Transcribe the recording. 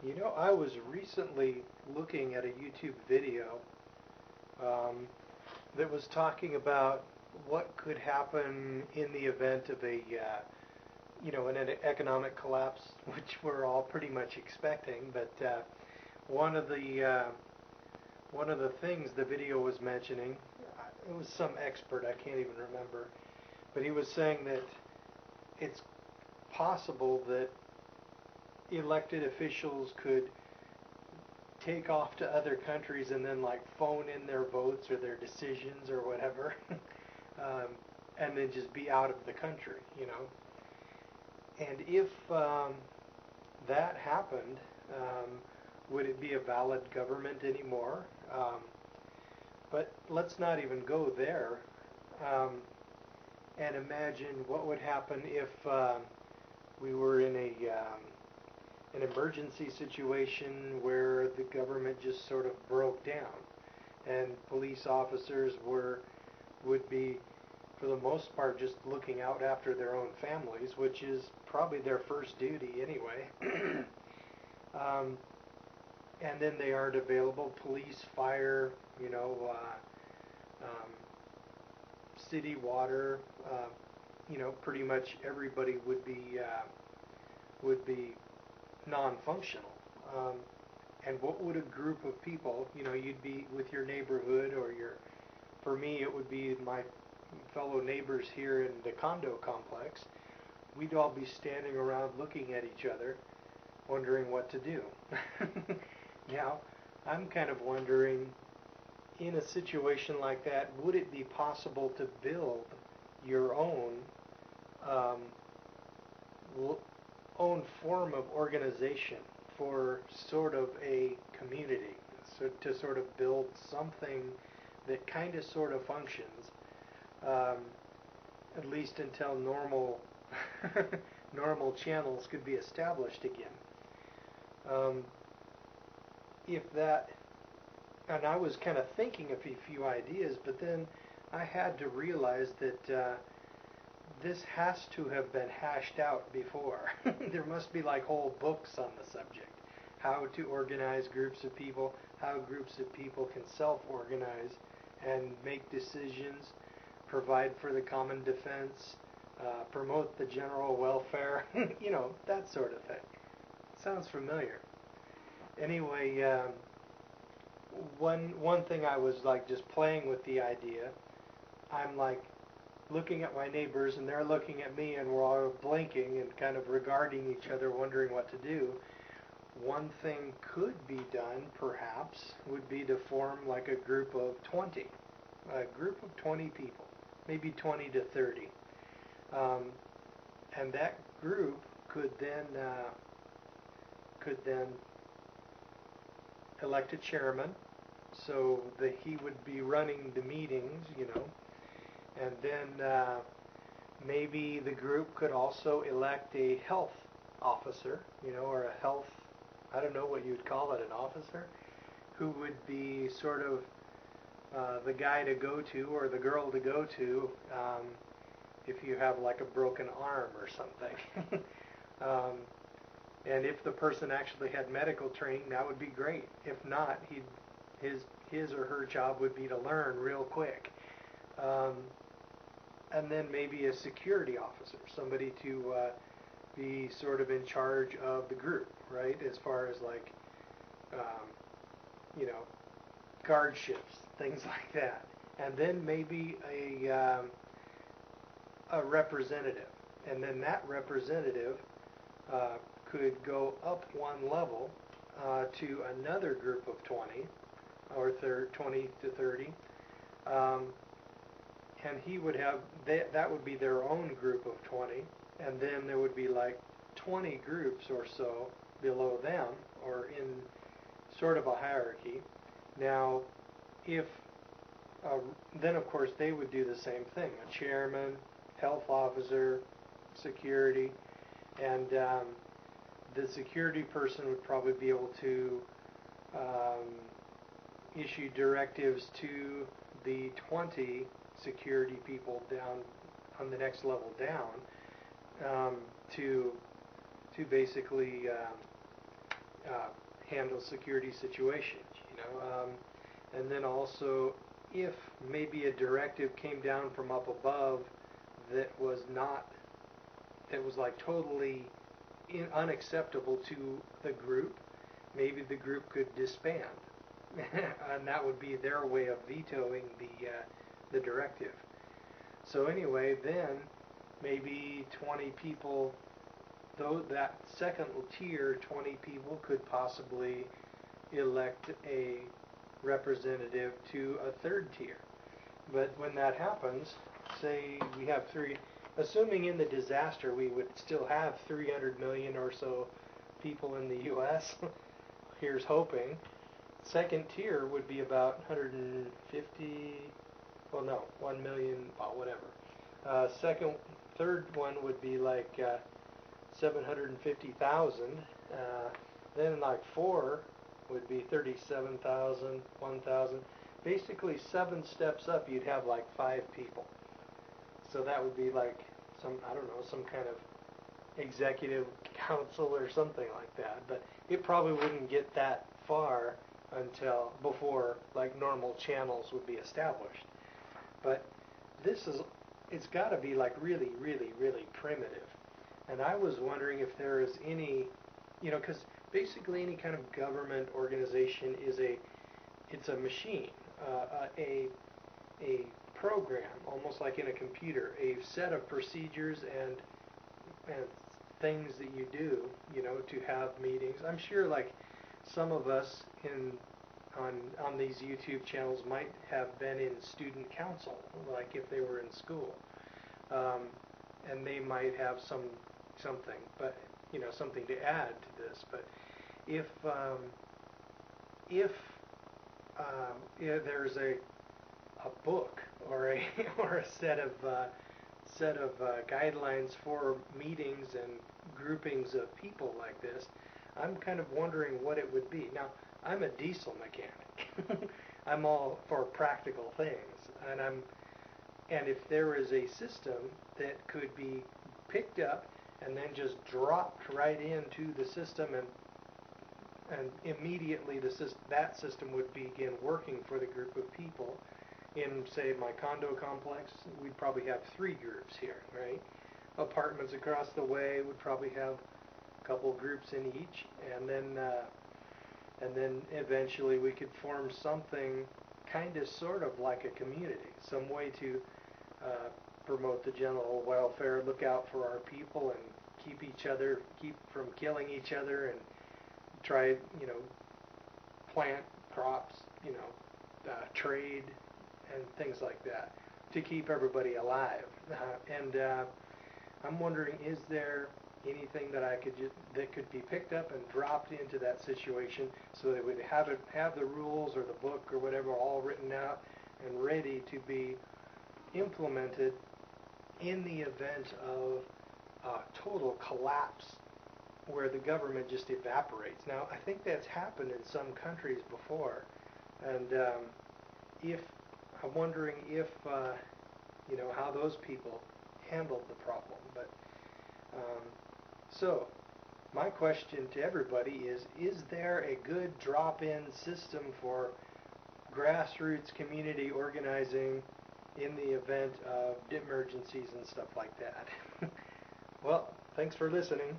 You know, I was recently looking at a YouTube video um, that was talking about what could happen in the event of an economic collapse, which we're all pretty much expecting. But one of the uh, one of the things the video was mentioning, it was some expert, I can't even remember, but he was saying that it's possible that elected officials could take off to other countries and then like phone in their votes or their decisions or whatever, um, and then just be out of the country, you know. And if that happened, would it be a valid government anymore? But let's not even go there, um, and imagine what would happen if we were in an emergency situation where the government just sort of broke down and police officers would be for the most part just looking out after their own families, which is probably their first duty anyway. um, and then they aren't available. Police, fire, um, city water, pretty much everybody would be non-functional. Um, and what would a group of people, you'd be with your neighborhood for me, it would be my fellow neighbors here in the condo complex. We'd all be standing around looking at each other, wondering what to do. Now, I'm kind of wondering, in a situation like that, would it be possible to build your um, own form of organization for sort of a community, so to sort of build something that kind of sort of functions, um, at least until normal channels could be established again. Um, if that, and I was kind of thinking of a few ideas, but then I had to realize that this has to have been hashed out before. There must be like whole books on the subject. How to organize groups of people, how groups of people can self-organize and make decisions, provide for the common defense, promote the general welfare, that sort of thing. Sounds familiar. Anyway, one thing I was like just playing with the idea. I'm like looking at my neighbors and they're looking at me and we're all blinking and kind of regarding each other, wondering what to do. One thing could be done, perhaps, would be to form like a group of 20, people, maybe 20 to 30. And that group could then elect a chairman, so that he would be running the meetings, and then maybe the group could also elect a health officer, or a health, I don't know what you'd call it, an officer, who would be sort of the guy to go to or the girl to go to if you have like a broken arm or something. um, and if the person actually had medical training, that would be great. If not, his or her job would be to learn real quick. And then maybe a security officer, somebody to be sort of in charge of the group, right? As far as like, um, you know, guard shifts, things like that. And then maybe a representative. And then that representative could go up one level to another group of 20 or 20 to 30. And he would have, that would be their own group of 20. And then there would be like 20 groups or so below them, or in sort of a hierarchy. Now, if then of course they would do the same thing: a chairman, health officer, security, and the security person would probably be able to issue directives to the 20 security people down on the next level down, to basically handle security situations, and then also if maybe a directive came down from up above that was like totally unacceptable to the group, maybe the group could disband, and that would be their way of vetoing the directive. So anyway, then maybe 20 people, though that second tier, 20 people could possibly elect a representative to a third tier. But when that happens, say we have assuming in the disaster we would still have 300 million or so people in the U.S., here's hoping. Second tier would be about 150, well no, 1 million, well whatever. Third one would be like 750,000. Then like 4 would be 37,000, 1,000. Basically 7 steps up you'd have like 5 people. So that would be like some kind of executive council or something like that. But it probably wouldn't get that far until before like normal channels would be established. But it's got to be like really, really, really primitive. And I was wondering if there is any, because basically any kind of government organization it's a machine, a program, almost like in a computer, a set of procedures and things that you do, to have meetings. I'm sure like some of us on these YouTube channels might have been in student council, like if they were in school, and they might have something, but something to add to this. But if there's a book or a or a set of guidelines for meetings and groupings of people like this, I'm kind of wondering what it would be. Now, I'm a diesel mechanic. I'm all for practical things, and if there is a system that could be picked up and then just dropped right into the system, and immediately that system would begin working for the group of people. In, say, my condo complex, we'd probably have 3 groups here, right? Apartments across the way would probably have a couple groups in each, and then eventually we could form something kind of sort of like a community, some way to promote the general welfare, look out for our people, and keep from killing each other, and try, plant crops, trade, and things like that to keep everybody alive. I'm wondering, is there anything that that could be picked up and dropped into that situation so that we'd have the rules or the book or whatever all written out and ready to be implemented in the event of total collapse where the government just evaporates. Now, I think that's happened in some countries before, and I'm wondering if how those people handled the problem. But so my question to everybody is there a good drop-in system for grassroots community organizing in the event of emergencies and stuff like that? Well, thanks for listening.